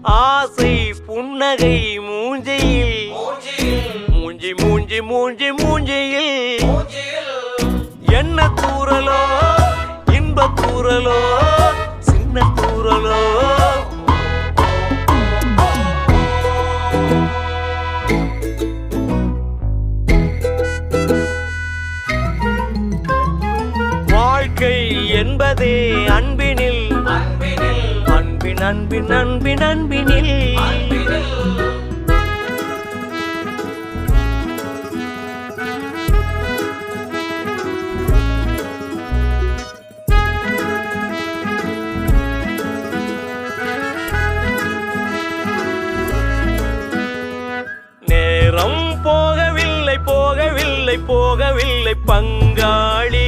ஆசை புன்னகை மூஞ்சியில் மூஞ்சி மூஞ்சி மூஞ்சி மூஞ்சியில் என்ன தூரலோ இன்ப தூரலோ சின்ன தூரலோ வாழ்க்கை என்பதே அன்பினில் அன்பின் அன்பின் அன்பின் அன்பினில் நேரம் போகவில்லை போகவில்லை போகவில்லை பங்காளி